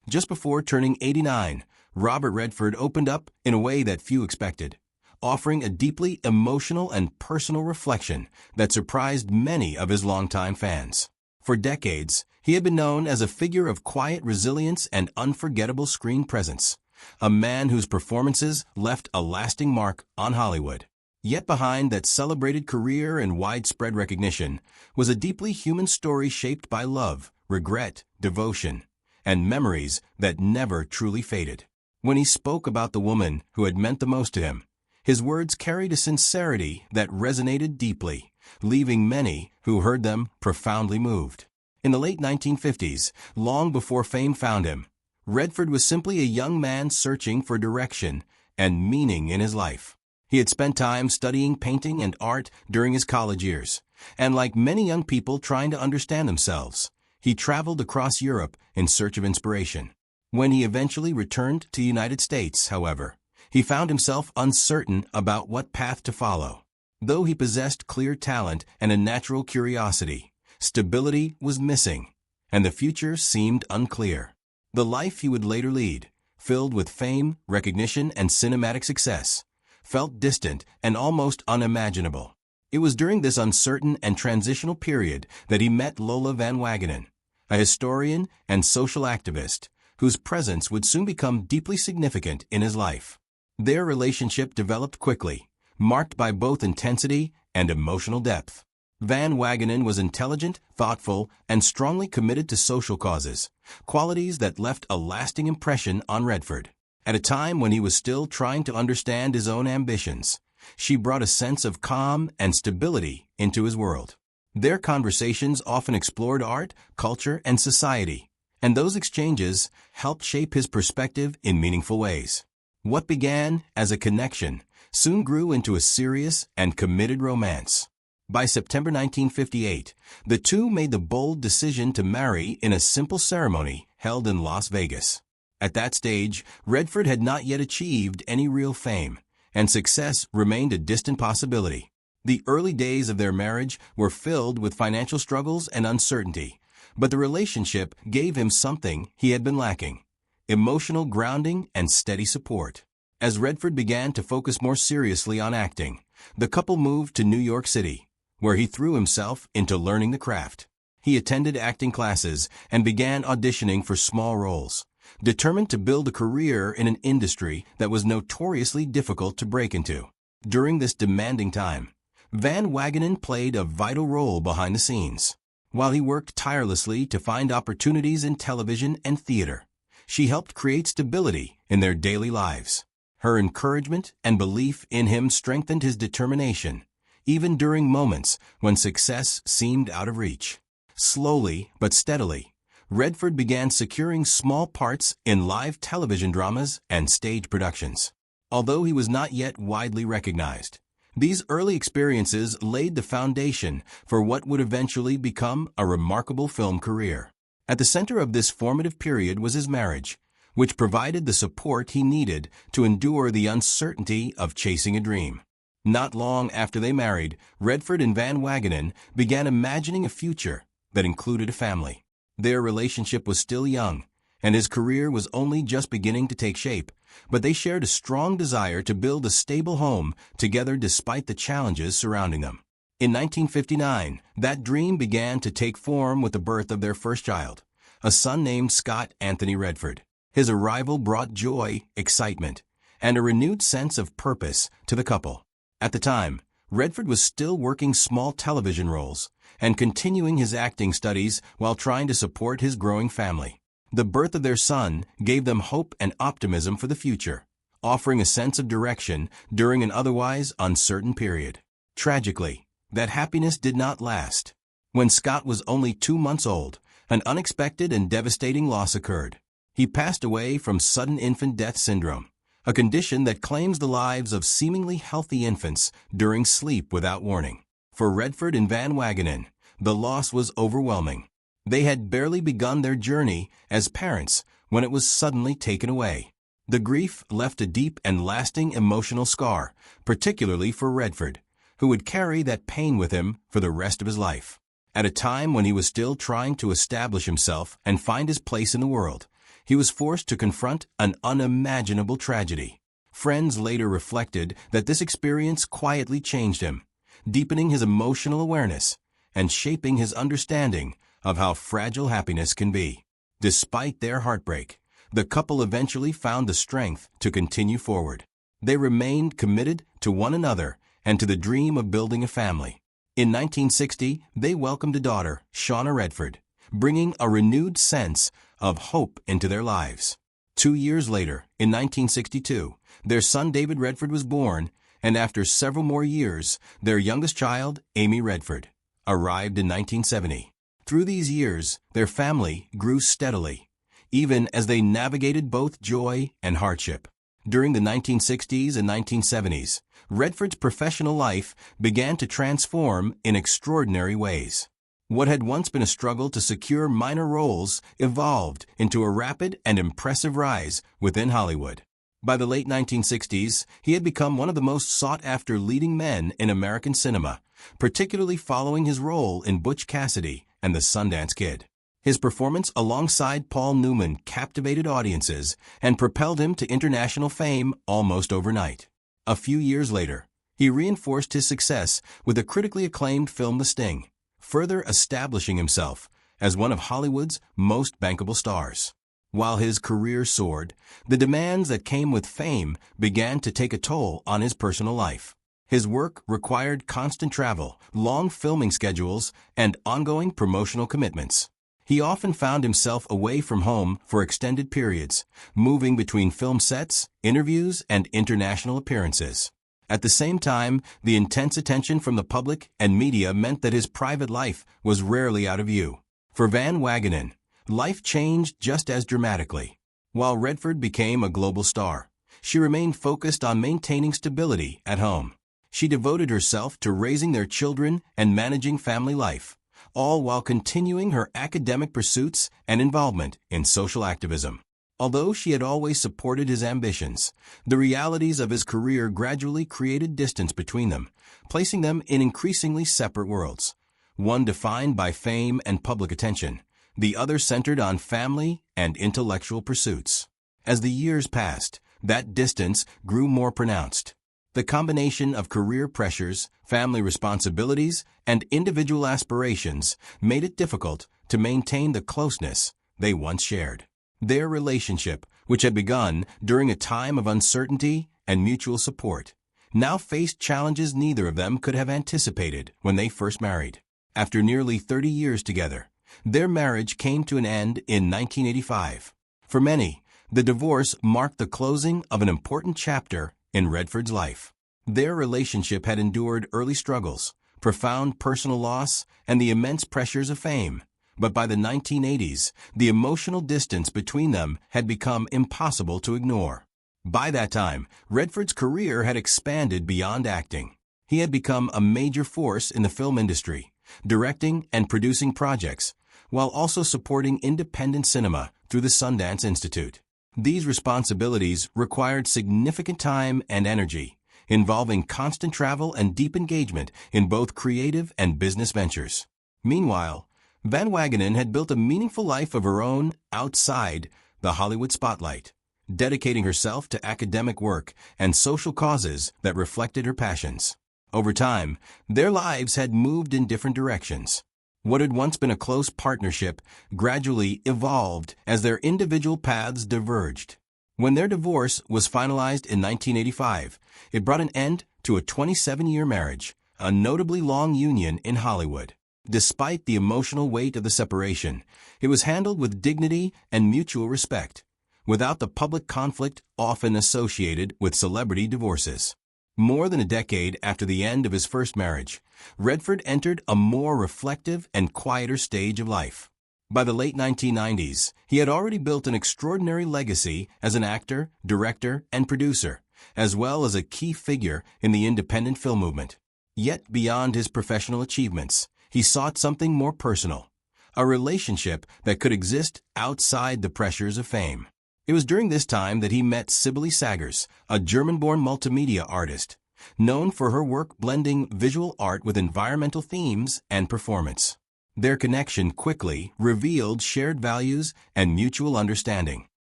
Just before turning 89, Robert Redford opened up in a way that few expected, offering a deeply emotional and personal reflection that surprised many of his longtime fans. For decades, he had been known as a figure of quiet resilience and unforgettable screen presence, a man whose performances left a lasting mark on Hollywood. Yet behind that celebrated career and widespread recognition was a deeply human story shaped by love, regret, devotion, and memories that never truly faded. When he spoke about the woman who had meant the most to him, his words carried a sincerity that resonated deeply, leaving many who heard them profoundly moved. In the late 1950s, long before fame found him, Redford was simply a young man searching for direction and meaning in his life. He had spent time studying painting and art during his college years, and like many young people trying to understand themselves, he traveled across Europe in search of inspiration. When he eventually returned to the United States, however, he found himself uncertain about what path to follow. Though he possessed clear talent and a natural curiosity, stability was missing, and the future seemed unclear. The life he would later lead, filled with fame, recognition, and cinematic success, felt distant and almost unimaginable. It was during this uncertain and transitional period that he met Lola Van Wagenen, a historian and social activist, whose presence would soon become deeply significant in his life. Their relationship developed quickly, marked by both intensity and emotional depth. Van Wagenen was intelligent, thoughtful, and strongly committed to social causes, qualities that left a lasting impression on Redford. At a time when he was still trying to understand his own ambitions, she brought a sense of calm and stability into his world. Their conversations often explored art, culture, and society, and those exchanges helped shape his perspective in meaningful ways. What began as a connection soon grew into a serious and committed romance. By September 1958, the two made the bold decision to marry in a simple ceremony held in Las Vegas. At that stage, Redford had not yet achieved any real fame, and success remained a distant possibility. The early days of their marriage were filled with financial struggles and uncertainty, but the relationship gave him something he had been lacking: emotional grounding and steady support. As Redford began to focus more seriously on acting, the couple moved to New York City, where he threw himself into learning the craft. He attended acting classes and began auditioning for small roles, determined to build a career in an industry that was notoriously difficult to break into. During this demanding time, Van Wagenen played a vital role behind the scenes. While he worked tirelessly to find opportunities in television and theater, she helped create stability in their daily lives. Her encouragement and belief in him strengthened his determination, even during moments when success seemed out of reach. Slowly but steadily, Redford began securing small parts in live television dramas and stage productions. Although he was not yet widely recognized, these early experiences laid the foundation for what would eventually become a remarkable film career. At the center of this formative period was his marriage, which provided the support he needed to endure the uncertainty of chasing a dream. Not long after they married, Redford and Van Wagenen began imagining a future that included a family. Their relationship was still young, and his career was only just beginning to take shape, but they shared a strong desire to build a stable home together despite the challenges surrounding them. In 1959, that dream began to take form with the birth of their first child, a son named Scott Anthony Redford. His arrival brought joy, excitement, and a renewed sense of purpose to the couple. At the time, Redford was still working small television roles and continuing his acting studies while trying to support his growing family. The birth of their son gave them hope and optimism for the future, offering a sense of direction during an otherwise uncertain period. Tragically, that happiness did not last. When Scott was only 2 months old, an unexpected and devastating loss occurred. He passed away from sudden infant death syndrome, a condition that claims the lives of seemingly healthy infants during sleep without warning. For Redford and Van Wagenen, the loss was overwhelming. They had barely begun their journey as parents when it was suddenly taken away. The grief left a deep and lasting emotional scar, particularly for Redford, who would carry that pain with him for the rest of his life. At a time when he was still trying to establish himself and find his place in the world, he was forced to confront an unimaginable tragedy. Friends later reflected that this experience quietly changed him, deepening his emotional awareness and shaping his understanding of how fragile happiness can be. Despite their heartbreak, the couple eventually found the strength to continue forward. They remained committed to one another and to the dream of building a family. In 1960, they welcomed a daughter, Shauna Redford, bringing a renewed sense of hope into their lives. 2 years later, in 1962, their son David Redford was born, and after several more years, their youngest child, Amy Redford, arrived in 1970. Through these years, their family grew steadily, even as they navigated both joy and hardship. During the 1960s and 1970s, Redford's professional life began to transform in extraordinary ways. What had once been a struggle to secure minor roles evolved into a rapid and impressive rise within Hollywood. By the late 1960s, he had become one of the most sought-after leading men in American cinema, particularly following his role in Butch Cassidy and the Sundance Kid. His performance alongside Paul Newman captivated audiences and propelled him to international fame almost overnight. A few years later, he reinforced his success with the critically acclaimed film The Sting, further establishing himself as one of Hollywood's most bankable stars. While his career soared, the demands that came with fame began to take a toll on his personal life. His work required constant travel, long filming schedules, and ongoing promotional commitments. He often found himself away from home for extended periods, moving between film sets, interviews, and international appearances. At the same time, the intense attention from the public and media meant that his private life was rarely out of view. For Van Wagenen, life changed just as dramatically. While Redford became a global star, she remained focused on maintaining stability at home. She devoted herself to raising their children and managing family life, all while continuing her academic pursuits and involvement in social activism. Although she had always supported his ambitions, the realities of his career gradually created distance between them, placing them in increasingly separate worlds. One defined by fame and public attention, the other centered on family and intellectual pursuits. As the years passed, that distance grew more pronounced. The combination of career pressures, family responsibilities, and individual aspirations made it difficult to maintain the closeness they once shared. Their relationship, which had begun during a time of uncertainty and mutual support, now faced challenges neither of them could have anticipated when they first married. After nearly 30 years together, their marriage came to an end in 1985. For many, the divorce marked the closing of an important chapter in Redford's life. Their relationship had endured early struggles, profound personal loss, and the immense pressures of fame. But by the 1980s, the emotional distance between them had become impossible to ignore. By that time, Redford's career had expanded beyond acting. He had become a major force in the film industry, directing and producing projects, while also supporting independent cinema through the Sundance Institute. These responsibilities required significant time and energy, involving constant travel and deep engagement in both creative and business ventures. Meanwhile, Van Wagenen had built a meaningful life of her own outside the Hollywood spotlight, dedicating herself to academic work and social causes that reflected her passions. Over time, their lives had moved in different directions. What had once been a close partnership gradually evolved as their individual paths diverged. When their divorce was finalized in 1985, it brought an end to a 27-year marriage, a notably long union in Hollywood. Despite the emotional weight of the separation, it was handled with dignity and mutual respect, without the public conflict often associated with celebrity divorces. More than a decade after the end of his first marriage, Redford entered a more reflective and quieter stage of life. By the late 1990s, he had already built an extraordinary legacy as an actor, director, and producer, as well as a key figure in the independent film movement. Yet beyond his professional achievements, he sought something more personal, a relationship that could exist outside the pressures of fame. It was during this time that he met Sibylle Sagers, a German-born multimedia artist, known for her work blending visual art with environmental themes and performance. Their connection quickly revealed shared values and mutual understanding.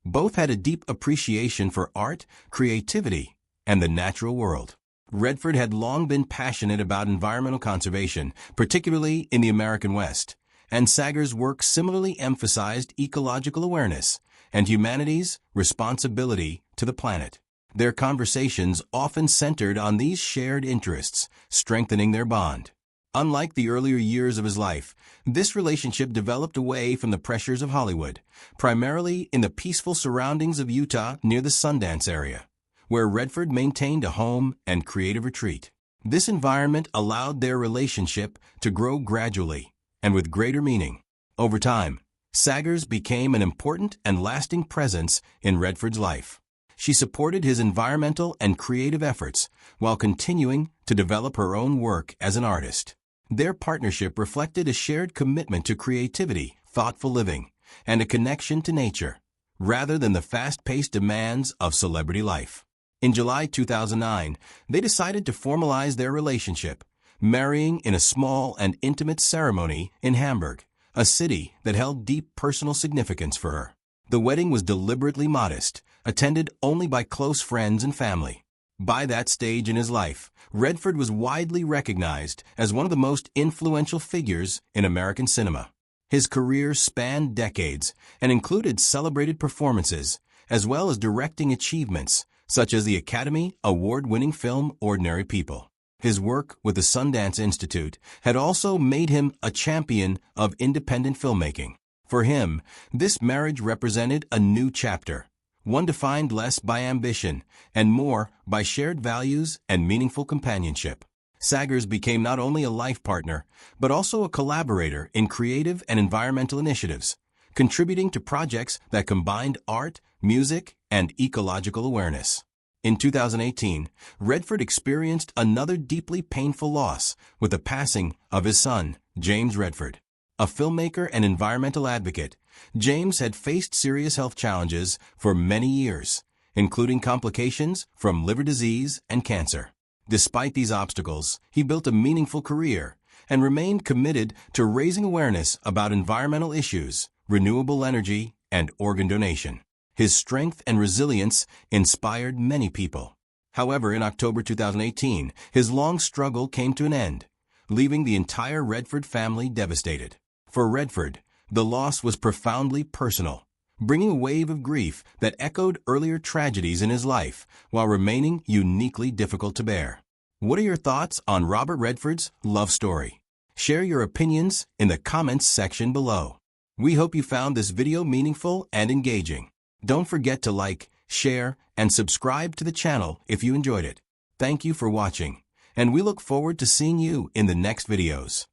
Both had a deep appreciation for art, creativity, and the natural world. Redford had long been passionate about environmental conservation, particularly in the American West, and Sager's work similarly emphasized ecological awareness and humanity's responsibility to the planet. Their conversations often centered on these shared interests, strengthening their bond. Unlike the earlier years of his life, this relationship developed away from the pressures of Hollywood, primarily in the peaceful surroundings of Utah near the Sundance area, where Redford maintained a home and creative retreat. This environment allowed their relationship to grow gradually and with greater meaning. Over time, Sagers became an important and lasting presence in Redford's life. She supported his environmental and creative efforts while continuing to develop her own work as an artist. Their partnership reflected a shared commitment to creativity, thoughtful living, and a connection to nature, rather than the fast-paced demands of celebrity life. In July 2009, they decided to formalize their relationship, marrying in a small and intimate ceremony in Hamburg, a city that held deep personal significance for her. The wedding was deliberately modest, attended only by close friends and family. By that stage in his life, Redford was widely recognized as one of the most influential figures in American cinema. His career spanned decades and included celebrated performances, as well as directing achievements, such as the Academy Award-winning film Ordinary People. His work with the Sundance Institute had also made him a champion of independent filmmaking. For him, this marriage represented a new chapter, one defined less by ambition and more by shared values and meaningful companionship. Sagers became not only a life partner, but also a collaborator in creative and environmental initiatives, contributing to projects that combined art, music, and ecological awareness. In 2018, Redford experienced another deeply painful loss with the passing of his son, James Redford. A filmmaker and environmental advocate, James had faced serious health challenges for many years, including complications from liver disease and cancer. Despite these obstacles, he built a meaningful career and remained committed to raising awareness about environmental issues, renewable energy, and organ donation. His strength and resilience inspired many people. However, in October 2018, his long struggle came to an end, leaving the entire Redford family devastated. For Redford, the loss was profoundly personal, bringing a wave of grief that echoed earlier tragedies in his life while remaining uniquely difficult to bear. What are your thoughts on Robert Redford's love story? Share your opinions in the comments section below. We hope you found this video meaningful and engaging. Don't forget to like, share, and subscribe to the channel if you enjoyed it. Thank you for watching, and we look forward to seeing you in the next videos.